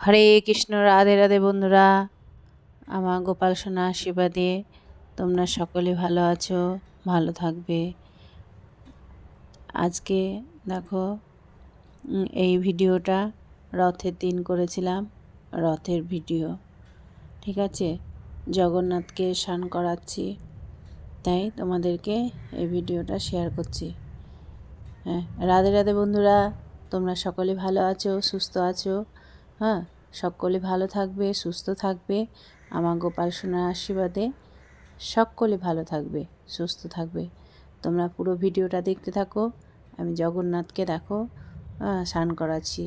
হরে কৃষ্ণ, রাধে রাধে বন্ধুরা। আমার গোপাল সোনা আশীর্বাদে তোমরা সকলে ভালো আছো, ভালো থাকবে। আজকে দেখো এই ভিডিওটা রথের দিন করেছিলাম, রথের ভিডিও। ঠিক আছে, জগন্নাথকে স্নান করাচ্ছি, তাই তোমাদেরকে এই ভিডিওটা শেয়ার করছি। হ্যাঁ, রাধে রাধে বন্ধুরা, তোমরা সকলে ভালো আছো, সুস্থ আছো। হ্যাঁ, সকলে ভালো থাকবে, সুস্থ থাকবে। আমার গোপাল সোনার আশীর্বাদে সকলে ভালো থাকবে, সুস্থ থাকবে। তোমরা পুরো ভিডিওটা দেখতে থাকো। আমি জগন্নাথকে দেখো স্নান করাচ্ছি।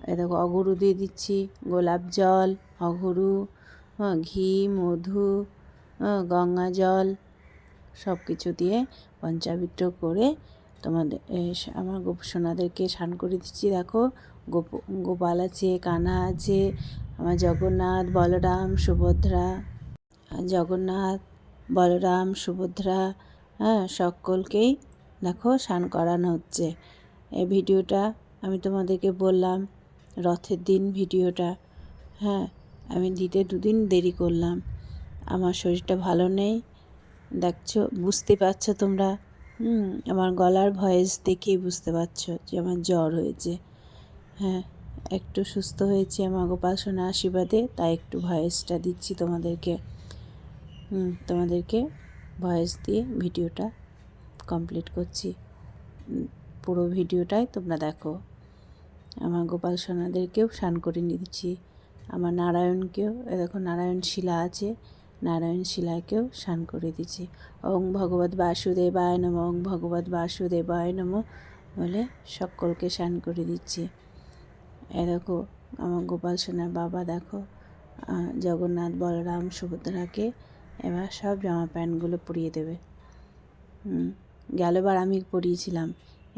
এ দেখো অগুরু দিয়ে দিচ্ছি, গোলাপ জল, অগুরু, ঘি, মধু, গঙ্গা জল সব কিছু দিয়ে পঞ্চামৃত করে তোমাদের আমার সোনাদেরকে স্নান করে দিচ্ছি। দেখো গোপাল আছে, কান্হা আছে, আমার জগন্নাথ, বলরাম, সুভদ্রা, জগন্নাথ, বলরাম, সুভদ্রা, হ্যাঁ, সকলকেই দেখো স্নান করানো হচ্ছে। এই ভিডিওটা আমি তোমাদেরকে বললাম রথের দিন ভিডিওটা। হ্যাঁ, আমি দিতে দুদিন দেরি করলাম, আমার শরীরটা ভালো নেই, দেখছো, বুঝতে পারছো তোমরা। আমার গলার ভয়েস দেখেই বুঝতে পারছো যে আমার জ্বর হয়েছে। হ্যাঁ, একটু সুস্থ হয়েছে আমার গোপাল সোনার আশীর্বাদে, তাই একটু ভয়েসটা দিচ্ছি তোমাদেরকে। তোমাদেরকে ভয়েস দিয়ে ভিডিওটা কমপ্লিট করছি। পুরো ভিডিওটাই তোমরা দেখো। আমার গোপাল সোনাদেরকেও স্নান করে নিচ্ছি, আমার নারায়ণকেও, দেখো নারায়ণ শিলা আছে, নারায়ণ শিলাকেও স্নান করে দিচ্ছি। ওং ভগবত বাসুদেবায় নমঃ, ওং ভগবত বাসুদেবায় নমঃ বলে সকলকে স্নান করে দিচ্ছি। দেখো আমার গোপাল সোনার বাবা, দেখো জগন্নাথ, বলরাম, সুভদ্রাকে এবার সব জামা প্যান্টগুলো পরিয়ে দেবে। গেলবার আমি পরিয়েছিলাম,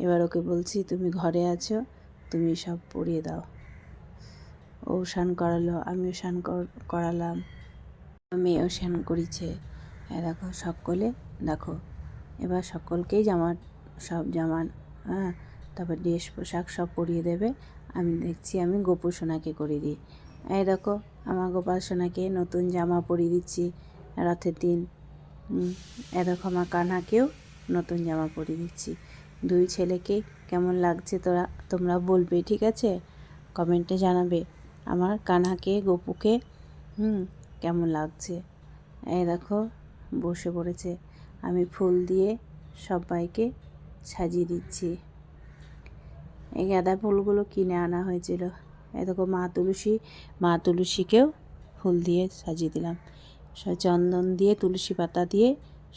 এবার ওকে বলছি তুমি ঘরে আছো, তুমি সব পরিয়ে দাও। ও স্নান করালো, আমিও স্নান করালাম, মেয়েও স্নান করিছে। দেখো সকলে, দেখো এবার সকলকেই সব জামা, হ্যাঁ, তারপর ড্রেস পোশাক সব পরিয়ে দেবে। আমি দেখছি আমি গোপু সোনাকে করে দিই। এই দেখো আমার গোপাল সোনাকে নতুন জামা পরিয়ে দিচ্ছি রথের দিন। দেখো আমার কান্হাকেও নতুন জামা পরিয়ে দিচ্ছি। দুই ছেলেকে কেমন লাগছে তোমরা বলবে, ঠিক আছে, কমেন্টে জানাবে আমার কান্হাকে, গোপুকে কেমন লাগছে। এই দেখো বসে পড়েছে, আমি ফুল দিয়ে সবাইকে সাজিয়ে দিচ্ছি। এই গাঁদা ফুলগুলো কিনে আনা হয়েছিল। এই দেখো মা তুলসীকেও ফুল দিয়ে সাজিয়ে দিলাম, চন্দন দিয়ে, তুলসী পাতা দিয়ে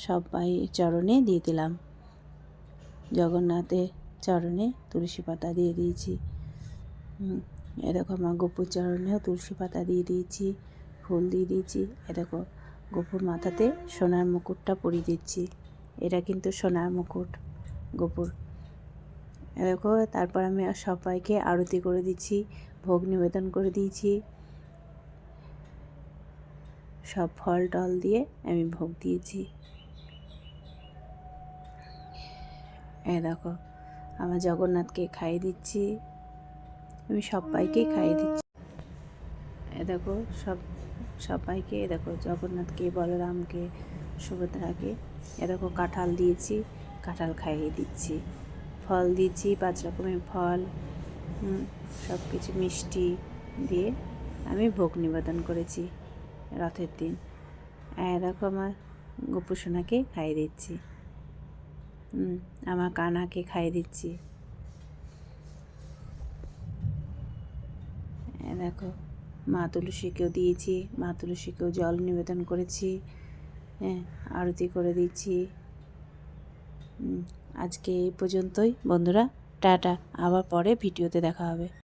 সবাই চরণে দিয়ে দিলাম। জগন্নাথের চরণে তুলসী পাতা দিয়ে দিয়েছি। এ দেখো আমার গোপুর চরণেও তুলসী পাতা দিয়ে দিয়েছি, ফুল দিয়ে দিয়েছি। এ দেখো গোপুর মাথাতে সোনার মুকুটটা পরিয়ে দিচ্ছি, এটা কিন্তু সোনার মুকুট গোপুর। এ দেখো তারপর আমি সবাইকে আরতি করে দিচ্ছি, ভোগ নিবেদন করে দিয়েছি। সব ফল টল দিয়ে আমি ভোগ দিয়েছি। দেখো আমার জগন্নাথকে খাইয়ে দিচ্ছি, আমি সবাইকেই খাইয়ে দিচ্ছি। দেখো সবাইকে, দেখো জগন্নাথকে, বলরামকে, সুভদ্রাকে, দেখো কাঁঠাল দিয়েছি, কাঁঠাল খাইয়ে দিচ্ছি। ফল দিয়েছি, 5 রকমের ফল, সব কিছু মিষ্টি দিয়ে আমি ভোগ নিবেদন করেছি রথের দিন। দেখো আমার গোপু সোনাকে খাইয়ে দিচ্ছি, আমার কানাকে খাইয়ে দিচ্ছি। দেখো মা তুলসীকেও দিয়েছি, মা তুলসীকেও জল নিবেদন করেছি, আরতি করে দিচ্ছি। আজকে এই পর্যন্তই বন্ধুরা, টাটা, আবার পরে ভিডিওতে দেখা হবে।